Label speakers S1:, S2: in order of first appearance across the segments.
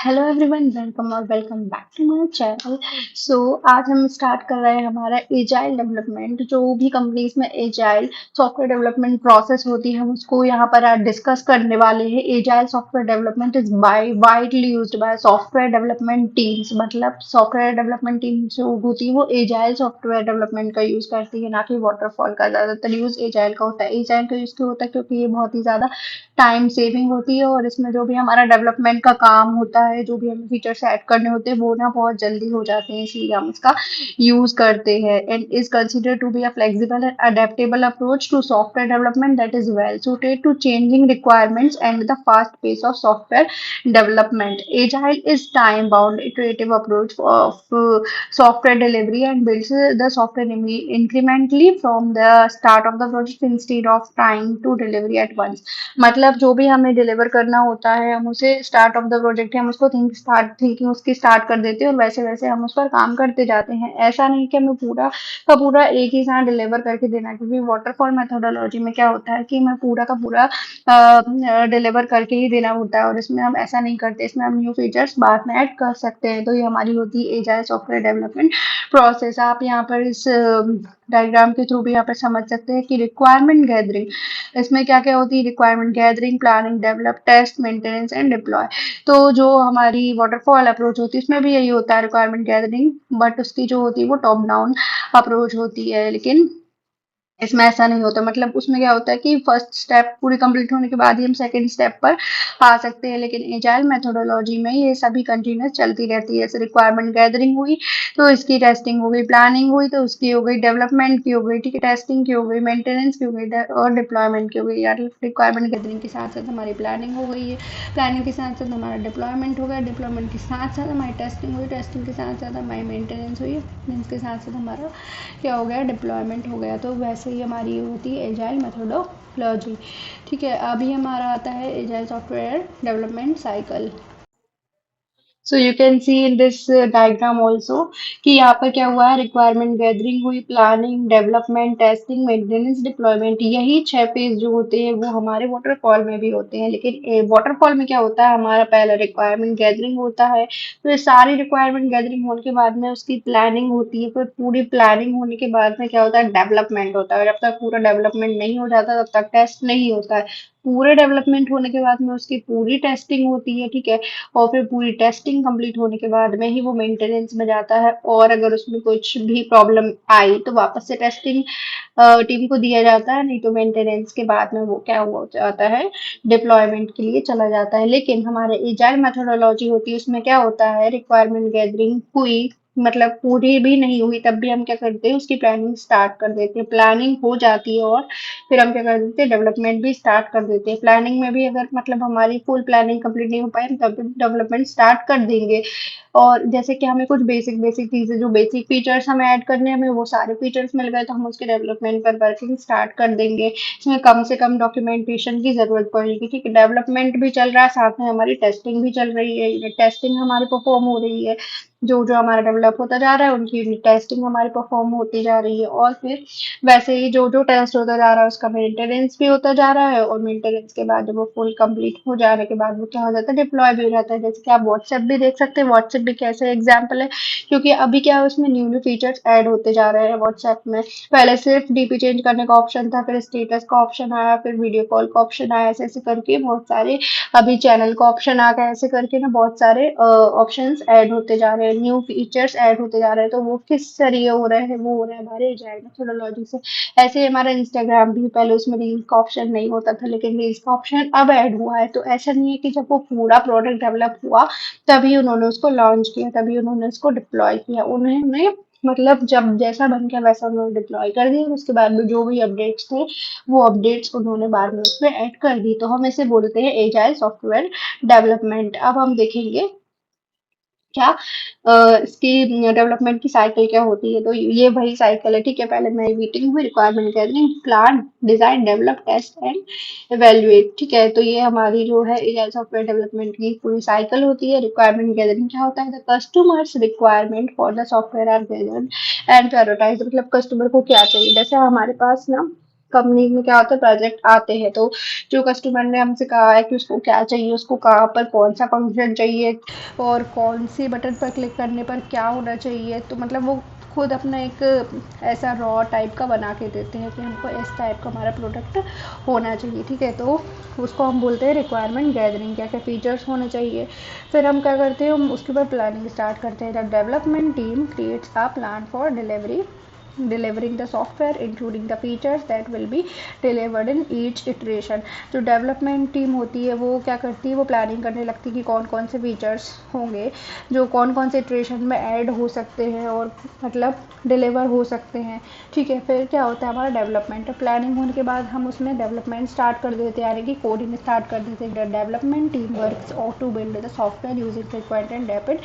S1: Hello everyone, welcome और welcome back to my channel. So आज हम स्टार्ट कर रहे हैं हमारा एजाइल डेवलपमेंट। जो भी कंपनीज में एजाइल सॉफ्टवेयर डेवलपमेंट प्रोसेस होती है हम उसको यहाँ पर आज डिस्कस करने वाले हैं। Agile software development is by widely used by software development teams. मतलब सॉफ्टवेयर डेवलपमेंट टीम जो होती है वो एजाइल सॉफ्टवेयर डेवलपमेंट का यूज करती है, ना कि वाटरफॉल का। ज्यादातर यूज एजाइल का होता है। एजाइल का यूज क्यों होता है? क्योंकि ये बहुत ही ज्यादा टाइम सेविंग होती है और इसमें जो भी हमारा डेवलपमेंट का काम होता है, जो भी हमें फीचर्स ऐड करने होते हैं, वो ना बहुत जल्दी हो जाते हैं, इसलिए हम इसका यूज करते हैं। And is considered to be a flexible and adaptable approach to software development that is well suited to changing requirements and the fast pace of software development. Agile is time bound iterative approach of software delivery and builds the software incrementally from the start of the project instead of trying to delivery at once. मतलब जो भी हमें deliver करना होता है हम उसे start of the project है, हम उसको थिंकिंग उसकी स्टार्ट कर देते हैं और वैसे वैसे हम उस पर काम करते जाते हैं। ऐसा नहीं कि हमें पूरा का पूरा एक ही साथ डिलीवर करके देना है, क्योंकि वाटरफॉल मेथोडोलॉजी में क्या होता है कि हमें पूरा का पूरा डिलीवर करके ही देना होता है, और इसमें हम ऐसा नहीं करते। इसमें हम न्यू फीचर्स बाद में ऐड कर सकते हैं। तो ये हमारी होती है एजाइल सॉफ्टवेयर डेवलपमेंट प्रोसेस। आप यहाँ पर इस डायग्राम के थ्रू भी यहाँ पर समझ सकते हैं कि रिक्वायरमेंट गैदरिंग, इसमें क्या क्या होती है? Requirement gathering, planning, develop, test, maintenance and deploy. तो जो हमारी वाटरफॉल अप्रोच होती है उसमें भी यही होता है, रिक्वायरमेंट गैदरिंग, बट उसकी जो होती है वो टॉप डाउन अप्रोच होती है। लेकिन इसमें ऐसा नहीं होता। मतलब उसमें क्या होता है कि फर्स्ट स्टेप पूरी कंप्लीट होने के बाद ही हम सेकंड स्टेप पर आ सकते हैं, लेकिन एजाइल मेथोडोलॉजी में ये सभी कंटिन्यूस चलती रहती है। जैसे रिक्वायरमेंट गैदरिंग हुई तो इसकी टेस्टिंग हो गई, प्लानिंग हुई तो उसकी हो गई, डेवलपमेंट की हो गई, ठीक है, टेस्टिंग की हो गई, मेंटेनेंस की हो गई और डिप्लॉयमेंट की हो गई। यार रिक्वायरमेंट गैदरिंग के साथ साथ हमारी प्लानिंग हो गई है, प्लानिंग के साथ साथ हमारा डिप्लॉयमेंट हो गया, डिप्लॉयमेंट के साथ साथ हमारी टेस्टिंग हुई, टेस्टिंग के साथ साथ हमारी मेंटेनेंस हुई, मेंटेनेंस के साथ साथ हमारा क्या हो गया? डिप्लॉयमेंट हो गया। तो वैसे ही हमारी होती है एजाइल मेथोडोलॉजी। ठीक है, अभी हमारा आता है agile software development cycle. So you can see in this diagram also कि यहाँ पर क्या हुआ है? रिक्वायरमेंट गैदरिंग हुई, planning, development, testing, maintenance, deployment. यही 6 फेज जो होते हैं वो हमारे वाटरफॉल में भी होते हैं। लेकिन वाटरफॉल में क्या होता है? हमारा पहला रिक्वायरमेंट गैदरिंग होता है, फिर सारी रिक्वायरमेंट गैदरिंग होने के बाद में उसकी प्लानिंग होती है, फिर पूरी प्लानिंग होने के बाद में क्या होता है? डेवलपमेंट होता है। और जब तक पूरा डेवलपमेंट नहीं हो जाता तब तक टेस्ट नहीं होता है। पूरे डेवलपमेंट होने के बाद में उसकी पूरी टेस्टिंग होती है, ठीक है, और फिर पूरी टेस्टिंग कंप्लीट होने के बाद में ही वो मेंटेनेंस में जाता है। और अगर उसमें कुछ भी प्रॉब्लम आई तो वापस से टेस्टिंग टीम को दिया जाता है, नहीं तो मेंटेनेंस के बाद में वो क्या हो जाता है? डिप्लॉयमेंट के लिए चला जाता है। लेकिन हमारे एजाइल मेथोडोलॉजी होती है उसमें क्या होता है? रिक्वायरमेंट गैदरिंग हुई, मतलब पूरी भी नहीं हुई तब भी हम क्या करते हैं? उसकी प्लानिंग स्टार्ट कर देते हैं। प्लानिंग हो जाती है और फिर हम क्या कर देते हैं? डेवलपमेंट भी स्टार्ट कर देते हैं। प्लानिंग में भी अगर मतलब हमारी फुल प्लानिंग कंप्लीट नहीं हो पाए हम तब डेवलपमेंट स्टार्ट कर देंगे। और जैसे कि हमें कुछ बेसिक बेसिक चीजें, जो बेसिक फीचर्स हमें ऐड करने हैं, हमें वो सारे फीचर्स मिल गए तो हम उसके डेवलपमेंट पर वर्किंग स्टार्ट कर देंगे। इसमें कम से कम डॉक्यूमेंटेशन की जरूरत पड़ेगी, ठीक है। डेवलपमेंट भी चल रहा है, साथ में हमारी टेस्टिंग भी चल रही है। टेस्टिंग हमारी परफॉर्म हो रही है, जो जो हमारा डेवलप होता जा रहा है उनकी टेस्टिंग हमारी परफॉर्म होती जा रही है। और फिर वैसे ही जो जो टेस्ट होता जा रहा है उसका मेंटेनेंस भी होता जा रहा है, और मेंटेनेंस के बाद जब वो फुल कंप्लीट हो जाने के बाद वो क्या हो जाता है? डिप्लॉय भी हो जाता है। जैसे कि आप व्हाट्सएप भी देख सकते हैं, व्हाट्सएप भी कैसे एग्जाम्पल है, क्योंकि अभी क्या है उसमें न्यू न्यू फीचर्स ऐड होते जा रहे हैं व्हाट्सएप में। पहले सिर्फ डीपी चेंज करने का ऑप्शन था, फिर स्टेटस का ऑप्शन आया, फिर वीडियो कॉल का ऑप्शन आया, ऐसे ऐसे करके बहुत सारे, अभी चैनल का ऑप्शन आ गया, ऐसे करके ना बहुत सारे ऑप्शंस ऐड होते जा रहे हैं, न्यू फीचर्स ऐड होते जा रहे हैं। तो वो किस जरिए हो रहे हैं? वो हो रहे हैं हमारे एजाइल मेथोडोलॉजी से। ऐसे ही हमारा इंस्टाग्राम भी, पहले उसमें रील्स का ऑप्शन नहीं होता था लेकिन रील्स का ऑप्शन अब ऐड हुआ है। तो ऐसा नहीं है कि जब वो पूरा प्रोडक्ट डेवलप हुआ तभी उन्होंने उसको लॉन्च किया, तभी उन्होंने उसको डिप्लॉय किया। उन्होंने मतलब जब जैसा बन गया वैसा उन्होंने डिप्लॉय कर दिया, उसके बाद में जो भी अपडेट्स थे वो अपडेट्स उन्होंने बाद में उसमें ऐड कर दी। तो हम इसे बोलते हैं एजाइल सॉफ्टवेयर डेवलपमेंट। अब हम देखेंगे क्या इसकी डेवलपमेंट की साइकिल क्या होती है। तो ये वही साइकिल है, ठीक है। पहले मेरी मीटिंग हुई, requirement gathering, plan, design, develop, test and evaluate, ठीक है। तो ये हमारी जो है एजाइल सॉफ्टवेयर डेवलपमेंट की पूरी साइकिल होती है। रिक्वायरमेंट गैदरिंग क्या होता है? The customers requirement for the software are gathered and prioritize. मतलब कस्टमर को क्या चाहिए? जैसे हमारे पास ना कंपनी में क्या होता है, प्रोजेक्ट आते हैं तो जो कस्टमर ने हमसे कहा है कि उसको क्या चाहिए, उसको कहाँ पर कौन सा फंक्शन चाहिए और कौन सी बटन पर क्लिक करने पर क्या होना चाहिए, तो मतलब वो खुद अपना एक ऐसा रॉ टाइप का बना के देते हैं कि हमको इस टाइप का हमारा प्रोडक्ट होना चाहिए। ठीक है, तो उसको हम बोलते हैं रिक्वायरमेंट गैदरिंग, क्या क्या फीचर्स होने चाहिए। फिर हम क्या करते हैं, हम उसके बाद प्लानिंग स्टार्ट करते हैं। The development team creates a plan for delivery delivering the software including the features that will be delivered in each iteration। जो डेवलपमेंट टीम होती है वो क्या करती है, वो प्लानिंग करने लगती है कि कौन कौन से फीचर्स होंगे जो कौन कौन से इटरेशन में ऐड हो सकते हैं और मतलब डिलीवर हो सकते हैं। ठीक है, फिर क्या होता है हमारा डेवलपमेंट, प्लानिंग होने के बाद हम उसमें डेवलपमेंट स्टार्ट कर देते हैं, यानी कि कोडिंग स्टार्ट कर देते हैं। Development team works to build the software using frequent and rapid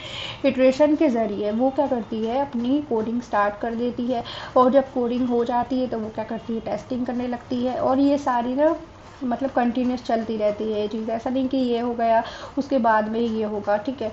S1: iteration के ज़रिए वो क्या करती है, अपनी कोडिंग स्टार्ट कर देती है। और जब कोडिंग हो जाती है तो वो क्या करती है, टेस्टिंग करने लगती है। और ये सारी ना मतलब कंटिन्यूस चलती रहती है ये चीज़, ऐसा नहीं कि ये हो गया उसके बाद में ये होगा। ठीक है,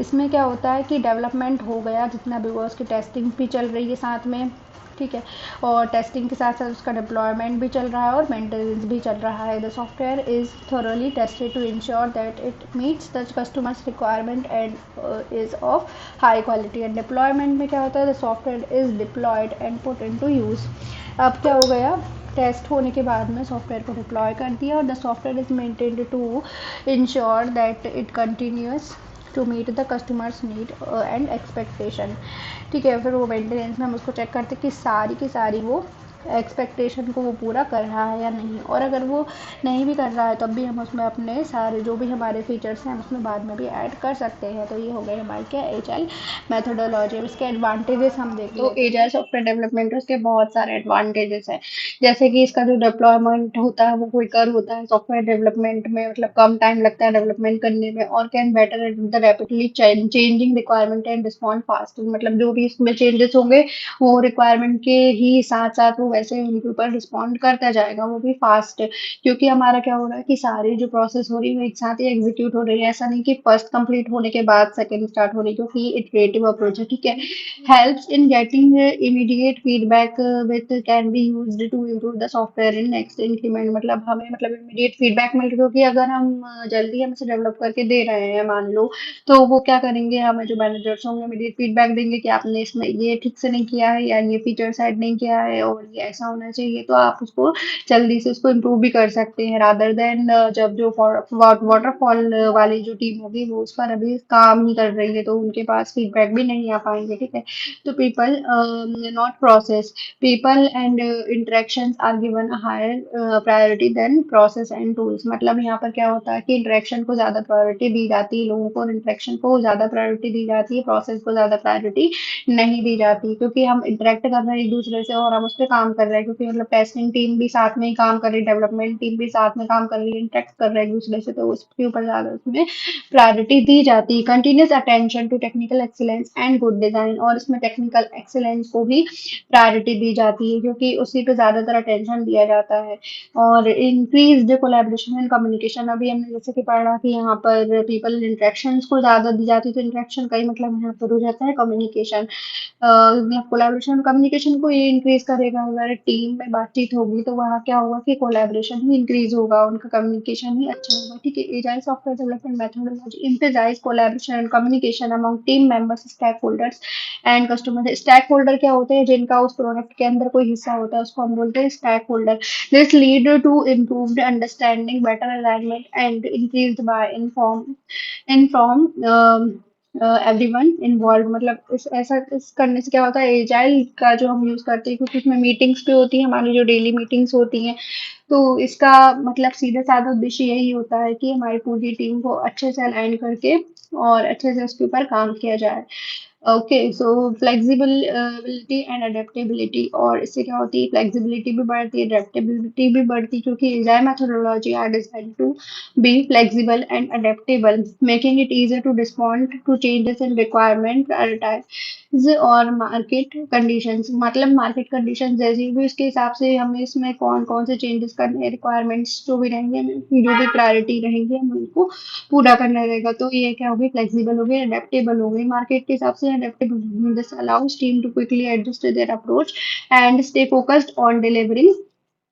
S1: इसमें क्या होता है कि डेवलपमेंट हो गया जितना भी हुआ, उसकी टेस्टिंग भी चल रही है साथ में। ठीक है, और टेस्टिंग के साथ साथ उसका डिप्लॉयमेंट भी चल रहा है और मेंटेनेंस भी चल रहा है। The software is thoroughly tested to ensure that it meets the customer's requirement and is of high quality। and deployment में क्या होता है, the software is deployed and put into use। अब क्या हो गया, टेस्ट होने के बाद में सॉफ्टवेयर को डिप्लॉय कर दिया और the software is maintained to ensure that it continues to meet the customers need and expectation. ठीक है, फिर वो मेंटेनेंस में हम उसको चेक करते कि सारी की सारी वो एक्सपेक्टेशन को वो पूरा कर रहा है या नहीं, और अगर वो नहीं भी कर रहा है तब भी हम उसमें अपने सारे जो भी हमारे फीचर्स हैं हम उसमें बाद में भी ऐड कर सकते हैं। तो ये हो गए हमारे क्या एजाइल मेथोडोलॉजी। इसके एडवांटेजेस हम देख तो एजाइल सॉफ्टवेयर डेवलपमेंट उसके बहुत सारे एडवांटेजेस हैं, जैसे कि इसका जो डिप्लॉयमेंट होता है वो क्विकर होता है सॉफ्टवेयर डेवलपमेंट में, मतलब कम टाइम लगता है डेवलपमेंट करने में, और can better the rapidly changing requirement and respond fast. मतलब जो भी इसमें चेंजेस होंगे वो रिक्वायरमेंट के ही साथ साथ वो वैसे उनके ऊपर रिस्पॉन्ड करता जाएगा, वो भी फास्ट। क्योंकि हमारा क्या हो रहा है कि सारी जो प्रोसेस हो रही है वो एक साथ ही एग्जीक्यूट हो रही है, ऐसा नहीं कि फर्स्ट कंप्लीट होने के बाद सेकंड स्टार्ट हो रही है, क्योंकि इटरेटिव अप्रोच है। ठीक है, helps in getting immediate feedback with can be used to improve the software in next increment। मतलब हमें मतलब इमीडिएट फीडबैक मिल रही हो कि अगर हम जल्दी हम इसे डेवलप करके दे रहे हैं मान लो, तो वो क्या करेंगे, हमें जो मैनेजर्स होंगे इमीडिएट फीडबैक देंगे कि आपने इसमें ये ठीक से नहीं किया है या ये फीचर्स ऐड नहीं किया है और ये ऐसा होना चाहिए, तो आप उसको जल्दी से उसको इम्प्रूव भी कर सकते हैं, रादर देन जब जो वाटरफॉल वाली जो टीम होगी वो उस पर अभी काम ही कर रही है तो उनके पास फीडबैक भी नहीं आ पाएंगे। ठीक है, तो people not process, people and interactions are given a higher priority than process and tools। मतलब यहाँ पर क्या होता है कि इंटरेक्शन को ज्यादा प्रायोरिटी दी जाती है, लोगों को इंटरेक्शन को ज्यादा प्रायोरिटी दी जाती है, प्रोसेस को ज्यादा प्रायोरिटी नहीं दी जाती, क्योंकि हम इंटरेक्ट कर रहे हैं एक दूसरे से और हम उस पर काम कर रहे हैं, क्योंकि मतलब टेस्टिंग टीम भी साथ में ही काम कर रही है, डेवलपमेंट टीम भी साथ में काम कर रही है, इंटरेक्ट कर रहे हैं एक दूसरे से, तो उसके ऊपर ज्यादा उसमें प्रायोरिटी दी जाती है। Continuous attention to technical excellence and good design, और इसमें टेक्निकल एक्सीलेंस को भी प्रायोरिटी दी जाती है क्योंकि उसी पे ज्यादातर अटेंशन दिया जाता है। और इंक्रीज कोलैबोरेशन एंड कम्युनिकेशन, अभी हमने जैसे कि पढ़ा कि यहाँ पर पीपल इंटरेक्शंस को ज्यादा दी जाती है, तो इंटरेक्शन का ही मतलब यहाँ पर हो जाता है कम्युनिकेशन। कोलैबोरेशन कम्युनिकेशन को ये इंक्रीज करेगा, अगर टीम में बातचीत होगी तो वहाँ क्या होगा कि कोलैबोरेशन ही इंक्रीज होगा, उनका कम्युनिकेशन ही अच्छा होगा। ठीक है, agile software development methodology emphasize collaboration and communication among team members, stakeholders and customer. Stakeholder क्या होते हैं, जिनका उस प्रोडक्ट के अंदर कोई हिस्सा होता है उसको हम बोलते हैं stakeholder. This lead to improved understanding, better alignment and increased by inform everyone involve. मतलब इस करने से क्या होता है, एजाइल का जो हम यूज करते हैं क्योंकि उसमें मीटिंग्स भी होती है, हमारी जो डेली मीटिंग्स होती हैं, तो इसका मतलब सीधा साधा उद्देश्य यही होता है कि हमारी पूरी टीम को अच्छे से अलाइन करके और अच्छे से उसके ऊपर काम किया जाए। Okay, so flexibility and adaptability, और इससे क्या होती है, फ्लेक्सिबिलिटी भी बढ़ती है, अडेप्टेबिलिटी भी बढ़ती है, क्योंकि agile methodology are designed to be flexible and adaptable, making it easier to respond to changes in requirement, prioritize और मार्केट कंडीशंस। मतलब मार्केट कंडीशंस जैसी भी उसके हिसाब से हमें इसमें कौन कौन से चेंजेस करने हैं, रिक्वायरमेंट्स जो भी रहेंगे, जो भी प्रायोरिटी रहेंगे हमें उनको पूरा करना रहेगा। तो ये क्या होगी, फ्लेक्सिबल हो गई, अडेप्टेबल हो गई, मार्केट के हिसाब से अडेप्टेबल हो गई। This allows team to quickly adjust their approach and stay focused on delivering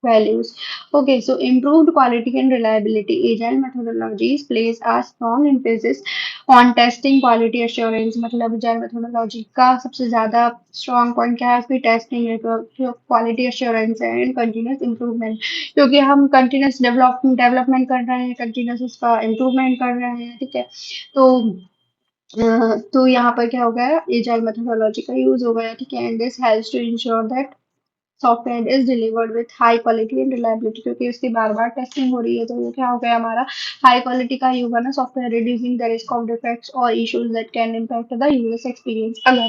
S1: values. Okay, so improved quality and reliability. Agile methodologies place a strong emphasis on testing quality assurance. मतलब agile methodology का सबसे ज़्यादा strong point क्या है उसकी testing है जो quality assurance है and continuous improvement क्योंकि हम continuous development कर रहे हैं continuous उसका improvement कर रहे हैं ठीक है तो तो यहाँ पर क्या हो गया एजाइल मेथोडोलॉजी का यूज हो गया ठीक है and this helps to ensure that software is delivered with high quality and reliability क्योंकि उसकी बार बार टेस्टिंग हो रही है तो वो क्या हो गया हमारा हाई क्वालिटी का ही होगा ना software reducing the risk of defects और issues that can impact the users experience अगर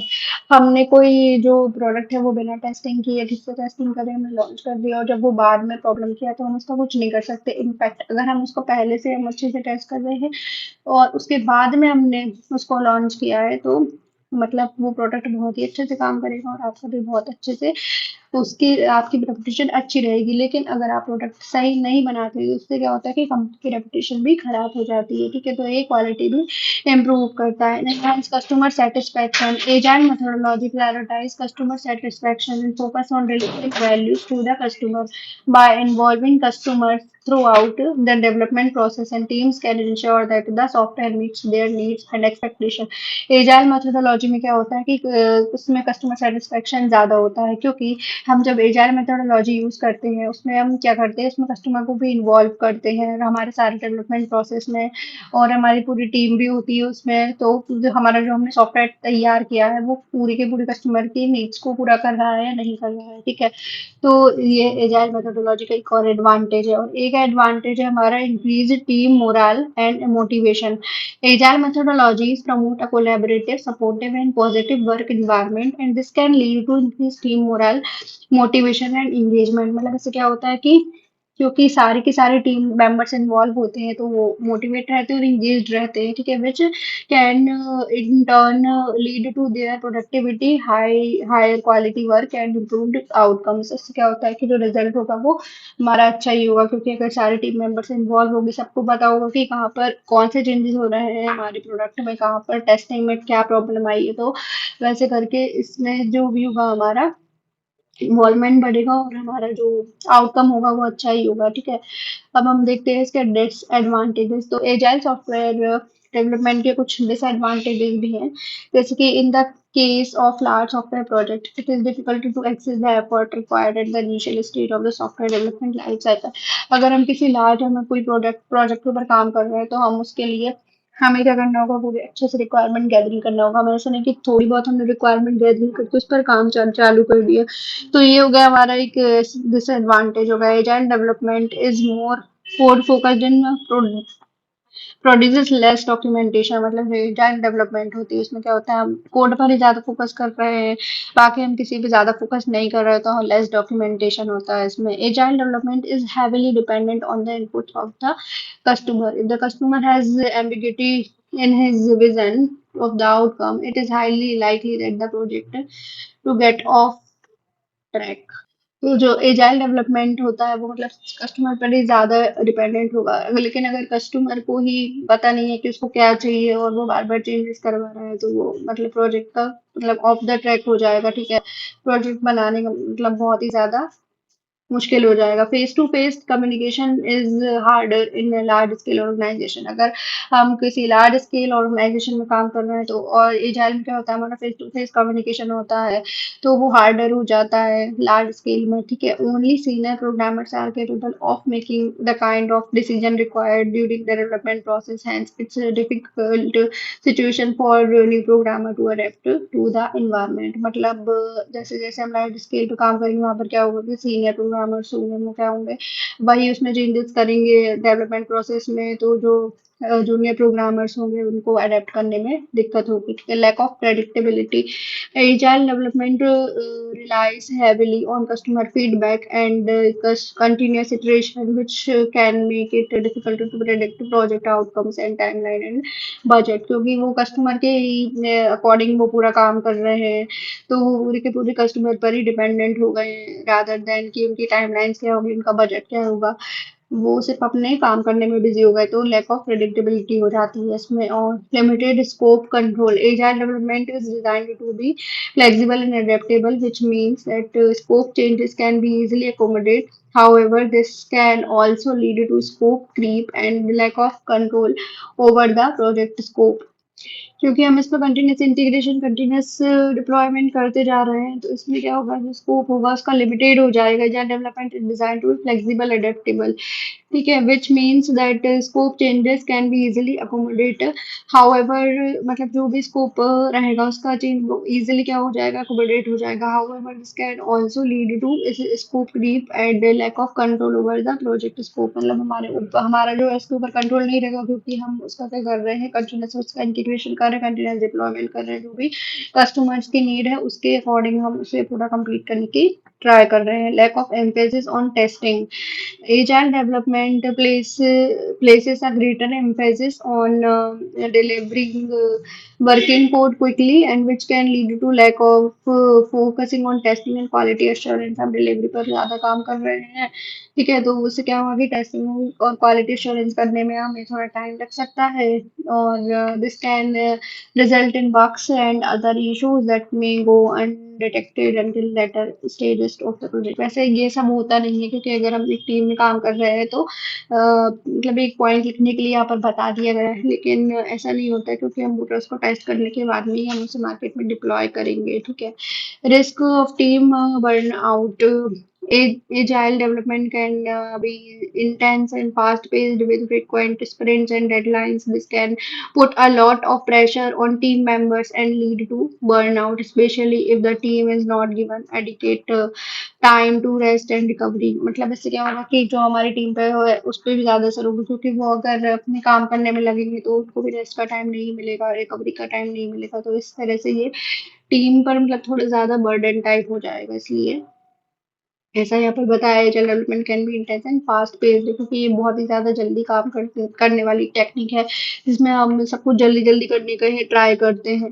S1: हमने कोई जो प्रोडक्ट है वो बिना टेस्टिंग किए ठीक से टेस्टिंग करे हमने लॉन्च कर दिया और जब वो बाद में प्रॉब्लम किया तो हम उसका कुछ नहीं कर सकते इनफैक्ट अगर हम उसको पहले से हम अच्छे से टेस्ट कर रहे हैं और उसके बाद में हमने उसको लॉन्च किया है तो मतलब वो प्रोडक्ट बहुत ही अच्छे से काम करेगा और आपका भी बहुत अच्छे से उसकी आपकी रेपुटेशन अच्छी रहेगी लेकिन अगर आप प्रोडक्ट सही नहीं बनाते तो उससे क्या होता है कि कंपनी की रेपुटेशन भी खराब हो जाती है ठीक है तो ये क्वालिटी भी इम्प्रूव करता है enhance customer satisfaction agile methodology prioritize customer satisfaction and focus on delivering values to the customer by involving customers throughout the development process and teams can ensure that the software meets their needs and expectation agile methodology में क्या होता है कि उसमें customer satisfaction ज़्यादा होता है क्योंकि हम जब एजाइल मेथोडोलॉजी यूज़ करते हैं उसमें हम क्या करते हैं उसमें कस्टमर को भी इन्वॉल्व करते हैं हमारे सारे डेवलपमेंट प्रोसेस में और हमारी पूरी टीम भी होती है उसमें तो जो हमने सॉफ्टवेयर तैयार किया है वो पूरी के पूरी कस्टमर की नीड्स को पूरा कर रहा है या नहीं कर रहा है ठीक है तो ये एजाइल मेथोडोलॉजी का एक और एडवांटेज है और एक एडवांटेज है हमारा increase team moral and motivation agile methodologies promote a collaborative, supportive, and positive work environment, and this can lead to increased team morale, motivation, and engagement. मतलब इससे क्या होता है कि क्योंकि सारे के सारे टीम मेंबर्स इन्वॉल्व होते हैं तो वो मोटिवेट रहते हैं और इंगेज रहते हैं ठीक है which can in turn lead to their productivity higher quality work and improved outcomes इससे क्या होता है कि जो रिजल्ट होगा वो हमारा अच्छा ही होगा क्योंकि अगर सारे टीम मेंबर्स इन्वॉल्व होंगे सबको पता होगा कि कहाँ पर कौन से चेंजेस हो रहे हैं हमारे प्रोडक्ट में कहाँ पर टेस्टिंग में क्या प्रॉब्लम आई है तो वैसे करके इसमें जो भी होगा हमारा इन्वॉल्वमेंट बढ़ेगा और हमारा जो आउटकम होगा वो अच्छा ही होगा ठीक है अब हम देखते हैं इसके डिसएडवांटेजेस तो एजाइल सॉफ्टवेयर डेवलपमेंट के कुछ डिसएडवांटेजेस भी हैं जैसे कि in the case of large software project it is difficult to access the effort required at the initial stage of the software development life cycle अगर हम किसी लार्ज हमें कोई प्रोजेक्ट के ऊपर काम कर रहे हैं तो हम उसके लिए हमें क्या करना होगा पूरे अच्छे से रिक्वायरमेंट गैदरिंग करना होगा हमें ऐसा नहीं कि थोड़ी बहुत हमने रिक्वायरमेंट गैदरिंग करके उस पर काम चालू कर दिया तो ये हो गया हमारा एक डिसएडवांटेज होगा agile development is more code focused in produces less documentation मतलब एजाइल डेवलपमेंट होती है उसमें क्या होता है हम कोड पर ही ज़्यादा फोकस कर रहे हैं बाकी हम किसी पे ज़्यादा फोकस नहीं कर रहे तो लेस डॉक्यूमेंटेशन होता है इसमें agile development is heavily dependent on the input of the customer if the customer has ambiguity in his vision of the outcome it is highly likely that the project to get off track तो जो agile development होता है वो मतलब customer पर ही ज़्यादा dependent होगा लेकिन अगर कस्टमर को ही पता नहीं है कि उसको क्या चाहिए और वो बार बार चेंजेस करवा रहा है तो वो मतलब प्रोजेक्ट का मतलब ऑफ द ट्रैक हो जाएगा ठीक है प्रोजेक्ट बनाने का मतलब बहुत ही ज़्यादा मुश्किल हो जाएगा face to face communication is harder in large scale organization अगर हम किसी लार्ज स्केल ऑर्गेनाइजेशन में काम कर रहे हैं तो और एजाइल में क्या होता है हमारा फेस टू फेस कम्युनिकेशन होता है तो वो हार्डर हो जाता है लार्ज स्केल में ठीक है only senior programmers are capable of making the kind of decision required during the development process hence it's difficult situation for new programmer to adapt to the environment मतलब जैसे जैसे हम लार्ज स्केल पे काम करेंगे वहाँ पर क्या होगा कि सीनियर प्रोग्रामर्स होंगे वो क्या होंगे वही उसमें चेंजेस करेंगे डेवलपमेंट प्रोसेस में तो जो जूनियर प्रोग्रामर्स होंगे उनको अडेप्ट करने में दिक्कत होगी ठीक है lack of predictability agile development relies heavily on customer feedback and continuous iteration which can make it difficult to predict project outcomes and timeline and budget क्योंकि वो कस्टमर के ही अकॉर्डिंग वो पूरा काम कर रहे हैं तो वो पूरे के पूरे कस्टमर पर ही डिपेंडेंट हो गए हैं रादर देन कि उनकी टाइमलाइंस क्या होगी उनका बजट क्या होगा वो सिर्फ अपने काम करने में बिजी हो गए, तो लैक ऑफ प्रेडिक्टेबिलिटी हो जाती है इसमें। और limited scope control, agile development is designed to be flexible and adaptable, which means that scope changes can be easily accommodated. However, this can also lead to scope creep and lack of control over the project scope. क्योंकि हम इसमें continuous integration, continuous deployment करते जा रहे हैं, तो इसमें क्या होगा, जो स्कोप होगा उसका लिमिटेड हो जाएगा। जहाँ development is design to be flexible, adaptable, ठीक है, which means that scope changes can be easily accommodate. However, मतलब जो भी स्कोप रहेगा उसका चेंज इजिली क्या हो जाएगा, अकोमोडेट हो जाएगा। However this can also lead to scope creep and lack of control over the project scope. मतलब हमारा जो है उसके ऊपर कंट्रोल नहीं रहेगा, क्योंकि हम उसका क्या कर रहे हैं, कंटिन्यूस उसका इंटीग्रेशन कर रहे हैं, कंटिन्यूस डिप्लॉयमेंट कर रहे हैं। जो भी कस्टमर्स की नीड है उसके अकॉर्डिंग हम उसे पूरा कंप्लीट करने की ट्राई कर रहे हैं। Lack of emphasis on testing, agile development places a greater emphasis on delivering working code quickly, and which can lead to lack of focusing on testing and quality assurance। हम delivery पर ज़्यादा काम कर रहे हैं, ठीक है, तो उससे क्या होगा कि टेस्टिंग और क्वालिटी एश्योरेंस करने में हमें थोड़ा टाइम लग सकता है। और this can result in bugs and other issues that may go undetected until later stages of the project। वैसे ये सब होता नहीं है, क्योंकि अगर हम एक टीम में काम कर रहे हैं तो मतलब एक पॉइंट लिखने के लिए यहाँ पर बता दिया गया है, लेकिन ऐसा नहीं होता है, क्योंकि हम उसको को टेस्ट करने के बाद में ही हम उसे मार्केट में डिप्लॉय करेंगे, ठीक है। Risk of team burn out, agile development can be intense and fast paced with frequent sprints and deadlines. This can put a lot of pressure on team members and lead to burnout, especially if the team is not given adequate time to rest and recovery. मतलब इससे क्या होगा कि जो हमारी team पे है उस पर भी ज्यादा असर होगा, क्योंकि वो अगर अपने काम करने में लगेंगे तो उनको भी रेस्ट का टाइम नहीं मिलेगा, रिकवरी का टाइम नहीं मिलेगा। तो इस तरह से ये टीम पर मतलब थोड़ा ज्यादा बर्डन टाइप हो जाएगा। इसलिए ऐसा यहाँ पर बताया है, development can be intense and fast paced, क्योंकि ये बहुत ही ज्यादा जल्दी काम करने वाली टेक्निक है, जिसमें हम सब कुछ जल्दी जल्दी करने का ही ट्राई करते हैं,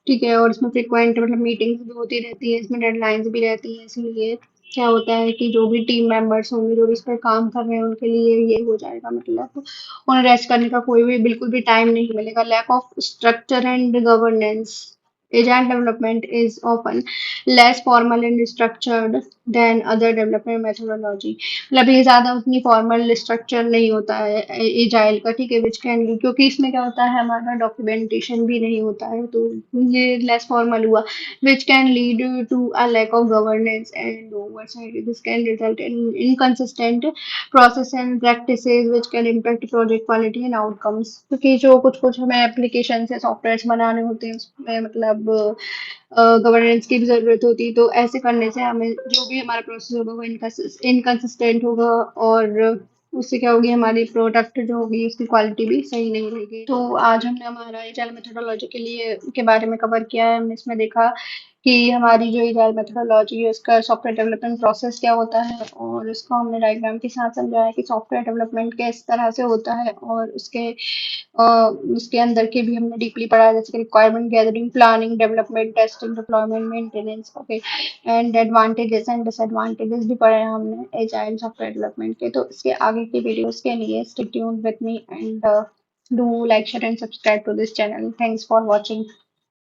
S1: ठीक है। और इसमें फ्रिक्वेंट मतलब मीटिंग्स भी होती रहती है, इसमें डेडलाइंस भी रहती है। इसलिए क्या होता है कि जो भी टीम मेंबर्स होंगे, जो भी इस पर काम कर रहे हैं, उनके लिए ये हो जाएगा, मतलब उन्हें रेस्ट करने का कोई भी बिल्कुल भी टाइम नहीं मिलेगा। Lack of structure and governance, agile development is often less formal and structured than other development methodology। मतलब ये ज्यादा उतनी फॉर्मल स्ट्रक्चर नहीं होता है एजाइल का, ठीक है, विच कैन, क्योंकि इसमें क्या होता है, हमारा डॉक्यूमेंटेशन भी नहीं होता है, तो ये लेस फॉर्मल हुआ। Which can lead to a lack of governance and oversight। This can result in inconsistent process and practices which can impact project quality and outcomes। क्योंकि जो कुछ कुछ हमें एप्लीकेशन से सॉफ्टवेयर बनाने होते हैं उसमें मतलब गवर्नेंस की भी जरूरत होती है, तो ऐसे करने से हमें जो भी हमारा प्रोसेस होगा वो इनकंसिस्टेंट होगा, और उससे क्या होगी, हमारी प्रोडक्ट जो होगी उसकी क्वालिटी भी सही नहीं रहेगी। तो आज हमने हमारा एजाइल मेथोडोलॉजी के लिए के बारे में कवर किया है। हमने इसमें देखा कि हमारी जो एजाइल मेथोडोलॉजी है उसका सॉफ्टवेयर डेवलपमेंट प्रोसेस क्या होता है, और उसको हमने डायग्राम के साथ समझाया कि सॉफ्टवेयर डेवलपमेंट किस तरह से होता है, और उसके अंदर के भी हमने डीपली पढ़ा, जैसे कि requirement gathering, planning, development, testing, deployment, maintenance, okay, and advantages and disadvantages भी पढ़े हैं हमने एजाइल सॉफ्टवेयर डेवलपमेंट के। तो इसके आगे के वीडियोस के लिए stay tuned with me and do like share and subscribe to this channel. Thanks for watching.